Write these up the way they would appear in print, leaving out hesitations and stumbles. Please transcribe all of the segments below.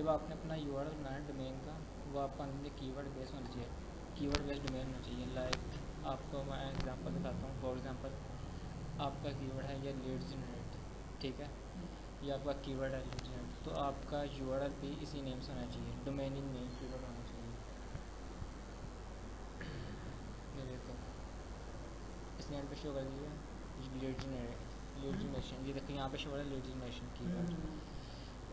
जब आपने अपना यूआरएल बनाया डोमेन का, वो आपका अंदर कीवर्ड बेस होना चाहिए, कीवर्ड बेस्ड डोमेन होना चाहिए। लाइक आपको मैं एग्जांपल बताता हूँ। फॉर एग्जांपल आपका कीवर्ड है ये लीड जनरेट, ठीक है, ये आपका कीवर्ड है लीड जनरेट, तो आपका यूआरएल भी इसी नेम से होना चाहिए, डोमेन नेम कीवर्ड होना चाहिए। ये देखो इस नेम पे शो कर दीजिए लीड जनरेशन, ये देखो यहाँ पे शो हो रहा है लीड जनरेशन कीवर्ड।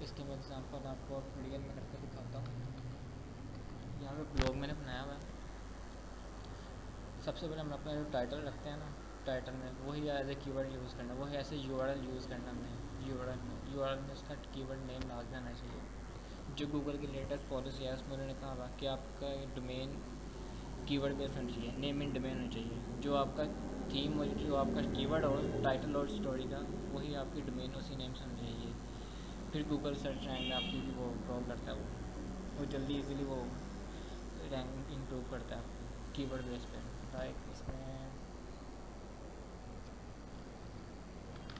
इसके मैं एग्जांपल आपको रियल में करके दिखाता हूँ। यहाँ पे ब्लॉग मैंने बनाया हुआ है। सबसे पहले हम अपना जो टाइटल रखते हैं ना, टाइटल में वही एज ए कीवर्ड यूज़ करना, वही ऐसे यूआरएल यूज़ करना हमने। यूआरएल में उसका कीवर्ड नेम लाजमी आना चाहिए। जो गूगल की लेटेस्ट पॉलिसी है उसमें उन्होंने कहा हुआ कि आपका डोमेन कीवर्ड बेस्ड होना चाहिए, नेम इन डोमेन होना चाहिए। जो आपका थीम और जो आपका कीवर्ड और टाइटल और स्टोरी का, वही आपकी डोमेन उसी नेम से होना चाहिए। फिर गूगल सर्च रैंक में आपकी भी वो ड्रॉ करता है, वो जल्दी इजीली वो रैंक इम्प्रूव करता है आपकी कीवर्ड बेस पे। लाइक इसमें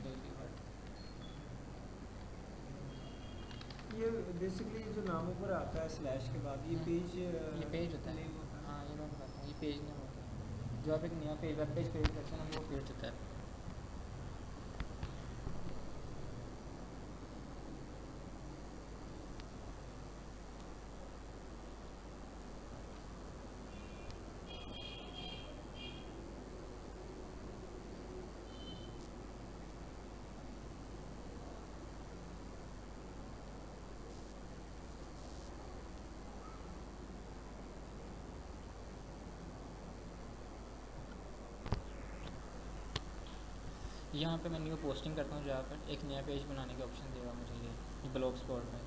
डेली वर्ड, ये बेसिकली जो नाम ऊपर आता है स्लैश के बाद ये पेज ये पेज होता है। नेम होता है। हाँ ये मैं बताता हूँ, ये पेज नेम होता है। जो आप एक नया पेज वेब पेज क्रिएट करते हैं ना, वो पेज होता है। यहाँ पे मैं न्यू पोस्टिंग करता हूँ, जहाँ पर एक नया पेज बनाने का ऑप्शन देगा मुझे ये ब्लॉग स्पॉट में।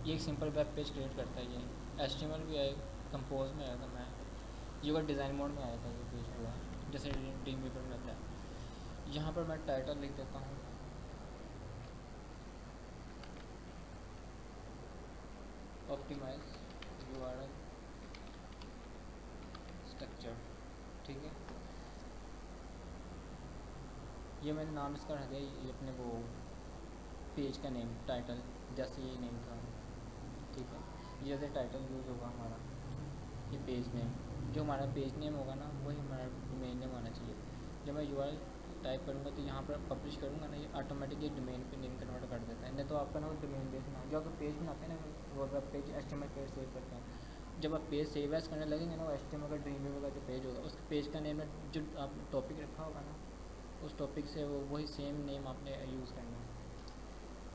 ये एक सिंपल वेब पेज क्रिएट करता है। ये HTML भी आए, कंपोज में आया था मैं, ये वो डिज़ाइन मोड में आया था ये पेज पूरा, जैसे ड्रीम वीवर में होता है। यहाँ पर मैं टाइटल लिख देता हूँ, ऑप्टिमाइज यूआरएल स्ट्रक्चर, ठीक है। ये मैंने नाम इसका रख दिया, ये अपने वो पेज का नेम टाइटल, जैसे ये नेम था, ठीक है। ये जैसे टाइटल यूज़ होगा हमारा, ये पेज नेम, जो हमारा पेज नेम होगा ना वही हमारा डोमेन नेम आना चाहिए। जब मैं यूआरएल टाइप करूँगा तो यहाँ पर पब्लिश करूँगा ना, ये ऑटोमेटिकली डोमेन पे नेम कन्वर्ट कर देता है। नहीं तो आपका ना वो डोमेन बेस ना, जो आप पेज बनाते हैं ना, वो web page HTML page save करते हैं, जब आप पेज सेव एज करने लगेंगे ना, वो HTML का ड्रीम वीवर का जो पेज होगा, उसके पेज का नेम में जो आप टॉपिक रखा होगा ना, उस टॉपिक से वो वही सेम नेम आपने यूज़ करना है।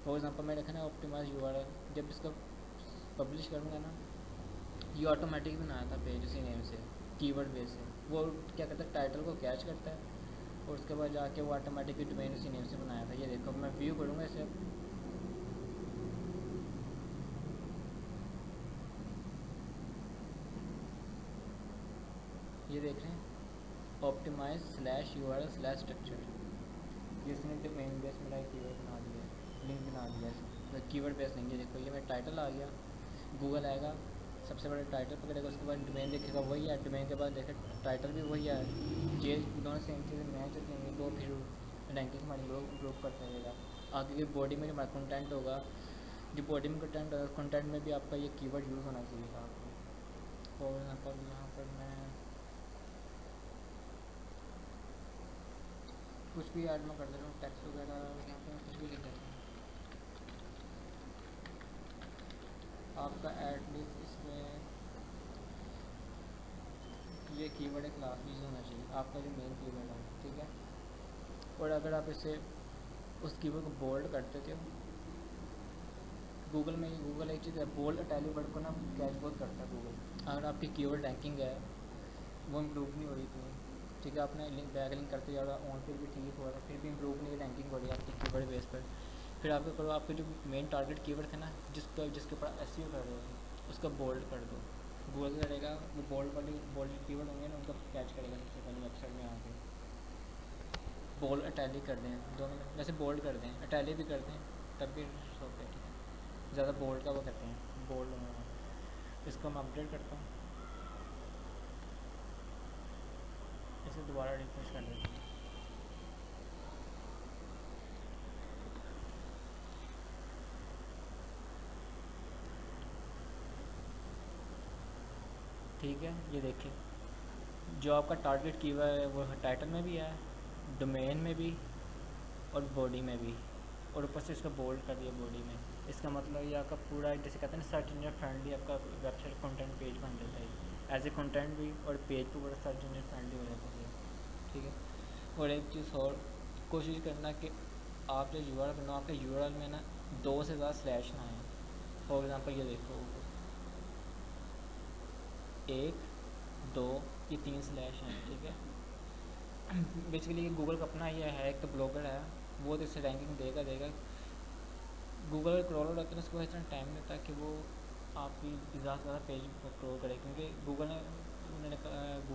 फॉर एग्जांपल मैं रखा ना ऑप्टिमाइज यूआरएल, जब इसका पब्लिश करूँगा ना, ये ऑटोमेटिक बनाया था पेज उसी नेम से, कीवर्ड बेस से। वो क्या करता है, टाइटल को कैच करता है और उसके बाद जाके वो ऑटोमेटिकली डोमेन उसी नेम से बनाया था। ये देखो मैं व्यू करूँगा इसे, ये देख रहे हैं optimize slash URL slash structure, ये इसने डोमेन बेस मेरा कीवर्ड बना दिया है, लिंक बना दिया है। कीवर्ड बेस नहीं है, देखो ये मेरा टाइटल आ गया, गूगल आएगा, सबसे बड़ा टाइटल पकड़ेगा, उसके बाद डोमेन देखेगा वही है, डोमेन के बाद देखे टाइटल भी वही है, ये दोनों सेम चीज़ें मैच होती होंगी, तो फिर रैंकिंग हमारी लोग इम्प्रूव करता रहेगा। आगे की बॉडी में जो हमारा कंटेंट होगा, जो बॉडी में कंटेंट होगा, कंटेंट में भी आपका ये कीवर्ड यूज़ होना चाहिए था आपको। फॉर एग्जाम्पल यहाँ पर मैं कुछ भी ऐड में कर दे रहा हूँ, टेक्स्ट वगैरह, यहाँ पर मैं कुछ भी लिख देता हूँ। आपका एड लिस्ट इसमें ये कीवर्ड एक क्लास यूज़ होना चाहिए, आपका जो मेन कीवर्ड है, ठीक है। और अगर आप इसे उस कीवर्ड को बोल्ड करते थे, गूगल में गूगल एक चीज़ है, बोल्ड इटैलिक वर्ड को ना कैच बहुत करता है गूगल। अगर आपकी कीवर्ड रैंकिंग है वो इम्प्रूव नहीं हो रही थी, ठीक है, आपने लिंक बैक लिंक करते जा रहा, ऑन फिर भी ठीक हो रहा, फिर भी इम्प्रूव नहीं रैंकिंग हो रही है आपकी कीवर्ड बेस पर, फिर आपको करो, आपके जो मेन टारगेट कीवर्ड थे ना, जिसके ऊपर SEO कर रहे हो, उसका बोल्ड कर दो। गूगल करेगा, वो बोल्ड कीवर्ड होंगे ना, उनको कैच करेगा सबसे पहले वेबसाइट में आके। बोल्ड इटैलिक कर दें दोनों में, वैसे बोल्ड कर दें, इटैलिक भी कर दें, तब भी होता है, ठीक है। ज़्यादा बोल्ड का वो करते हैं, बोल्ड होने में। इसको मैं अपडेट करता हूँ, इसे दोबारा रिफ्रेश कर देते हैं। ठीक है, ये देखिए जो आपका टारगेट कीवर्ड है वो टाइटल में भी है, डोमेन में भी और बॉडी में भी, और ऊपर से इसका बोल्ड कर दिया बॉडी में। इसका मतलब ये आपका पूरा जैसे कहते हैं ना सर्च इंजन फ्रेंडली आपका वेबसाइट कंटेंट पेज बन जाता है एज ए कंटेंट भी, और पेज पे पूरा सर्च इंजन फ्रेंडली हो जाता है। ठीक है, और एक चीज़ और कोशिश करना कि आप जो यूआरएल बनाओ आपके यूआरएल में ना 2 से ज़्यादा स्लैश ना आए। फॉर एग्जांपल ये देखो 1 2 ये 3 स्लैश हैं। ठीक है, बेसिकली गूगल का अपना ये है, एक तो ब्लॉगर है वो तो इससे रैंकिंग देगा। गूगल क्रॉलर रहता है उसको इतना टाइम नहीं होता कि वो आपकी ज़्यादा से ज़्यादा पेज क्रॉल करे, क्योंकि गूगल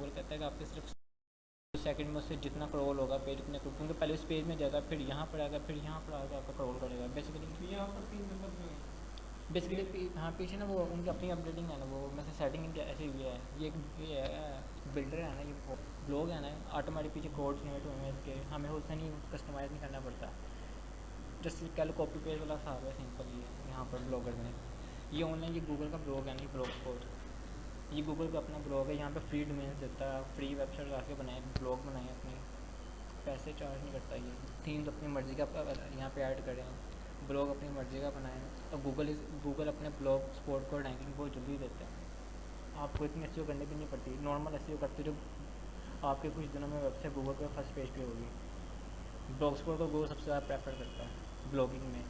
कहता है कि आपके सिर्फ सेकंड में उससे जितना क्रॉल होगा पेज उतने, क्योंकि पहले उस पेज में जाएगा फिर यहाँ पर आएगा फिर यहाँ पर आएगा आपका क्रॉल करेगा बेसिकली। यहाँ पर 3 नंबर जो है बेसिकली हाँ पीछे ना वो उनकी अपनी अपडेटिंग है ना, वो मैं से सेटिंग इनकी ऐसे हुई है। ये है बिल्डर है ना, ये ब्लॉग है ना, ऑटोमेटिक पीछे कोड जनरेट हुए हैं इसके, हमें उससे नहीं कस्टमाइज़ नहीं करना पड़ता। जस्ट कल कॉपी पेज वाला हिसाब है सिंपल। ये यहाँ पर ब्लॉगर में ये ऑनलाइन ये गूगल का ब्लॉग है नहीं, ब्लॉग स्पॉट ये गूगल का अपना ब्लॉग है। यहाँ पे फ्री डोमेन्स देता है, फ्री वेबसाइट आके बनाए ब्लॉग बनाए अपने, पैसे चार्ज नहीं करता। ये थीम्स अपनी मर्ज़ी का यहाँ पे ऐड करें, ब्लॉग अपनी मर्ज़ी का बनाएं, और गूगल अपने ब्लॉग स्पॉट को रैंकिंग बहुत जल्दी देता है। आपको इतनी एसईओ करने भी नहीं पड़ती, नॉर्मल एसईओ करते जो आपके कुछ दिनों में वेबसाइट गूगल पे फर्स्ट पेज पे होगी। ब्लॉग स्पॉट को गूगल सबसे ज़्यादा प्रेफर करता है ब्लॉगिंग में,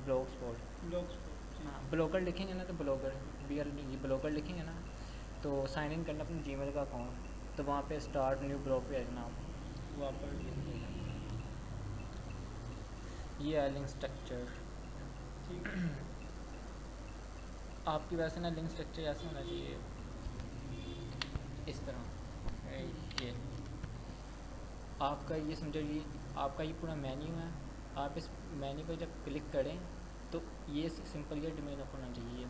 ब्लॉग स्पॉट। ब्लॉग्स हाँ ब्लॉगर लिखेंगे ना तो ब्लॉगर ब्लॉगर लिखेंगे ना तो साइन इन करना अपने जीमेल का अकाउंट, तो वहाँ पे स्टार्ट न्यू ब्लॉग पे आएगा नाम, वहाँ पर ये है लिंक स्ट्रक्चर। ठीक है। आपकी वैसे ना लिंक स्ट्रक्चर ऐसा होना चाहिए इस तरह। ये आपका ये समझो, ये आपका ये पूरा मेन्यू है। आप इस मेन्यू पर जब क्लिक करें तो ये सिंपल ये डोमेन ओपन होना चाहिए,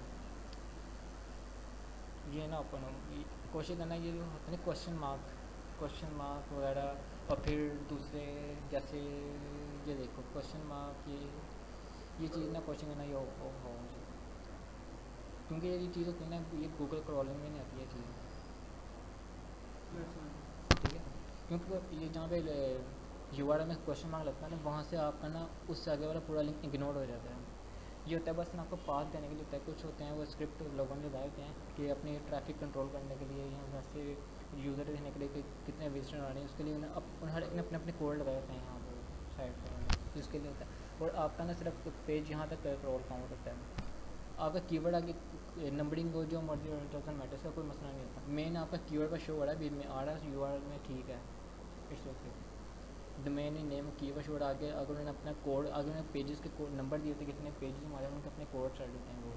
ये ना ओपन हो। कोशिश करना ये होता है क्वेश्चन मार्क वगैरह, और फिर दूसरे जैसे ये देखो क्वेश्चन मार्क, ये चीज़ ना कोशिश करना ये हो, क्योंकि ये चीज़ होती है ना ये गूगल क्रॉलिंग में नहीं आती है चीज़। ठीक है, क्योंकि ये जहाँ पे यूआरएल में क्वेश्चन मार्क लगता है ना, वहाँ से आपका ना उससे आगे वाला पूरा लिंक इग्नोर हो जाता है। ये होता है बस ना आपको पास देने के लिए होता है। कुछ होते हैं वो स्क्रिप्ट लोगों ने लगाए होते हैं कि अपनी ट्रैफिक कंट्रोल करने के लिए या वैसे यूज़र देखने के लिए कि कितने विजिटर आ रहे हैं, उसके लिए उन्हें हर एक ने अपने अपने कोड लगाए होते हैं यहाँ पर साइड पर, इसके लिए होता है। और आपका ना सिर्फ पेज यहाँ तक क्रॉल काउंट होता है। आपका कीवर्ड आगे नंबरिंग को जो मर्जी डजंट मैटर, इसका कोई मसला नहीं होता। मेन आपका कीवर्ड का शो हो रहा है, बीच में आ रहा है यूआरएल में, ठीक है, it's okay. Domain name keyword आगे अगर उन्होंने अपना कोड, अगर उन्होंने पेजेस के कोड नंबर दिए थे कितने पेजेस हमारे, उनके अपने कोड चल देते हैं वो।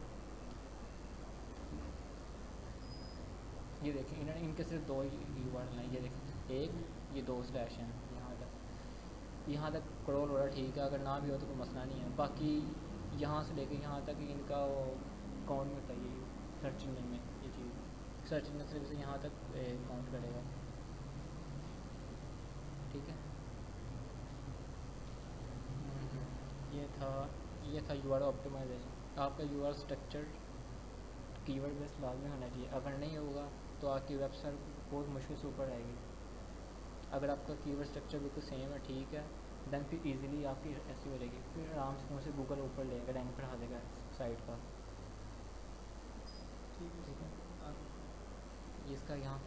ये देखिए इन्होंने इनके सिर्फ 2 यूआरएल हैं, ये देखिए एक ये 2 स्लैश हैं। यहाँ तक क्रॉल हो रहा है, ठीक है, अगर ना भी हो तो कोई मसला नहीं है। बाकी यहाँ से लेके यहाँ तक इनका काउंट में होता है ये सर्च इंजन में, ये चीज़ सर्च इंजन सिर्फ से यहाँ तक काउंट करेगा। ठीक है, ये था यूआरएल ऑप्टिमाइजेशन। आपका यूआरएल स्ट्रक्चर कीवर्ड बेस्ड लाजमी होना चाहिए, अगर नहीं होगा तो आपकी वेबसाइट बहुत मुश्किल से ऊपर आएगी। अगर आपका कीवर्ड स्ट्रक्चर बिल्कुल सेम है, ठीक है, देन फिर इजीली आपकी ऐसी हो जाएगी, फिर आराम से गूगल ऊपर लेगा, रैंक बढ़ा देगा साइट का। ठीक है, इसका यहाँ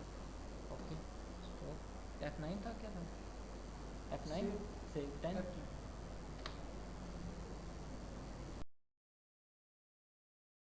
ओके स्टॉप F9 था क्या था, F9 से 10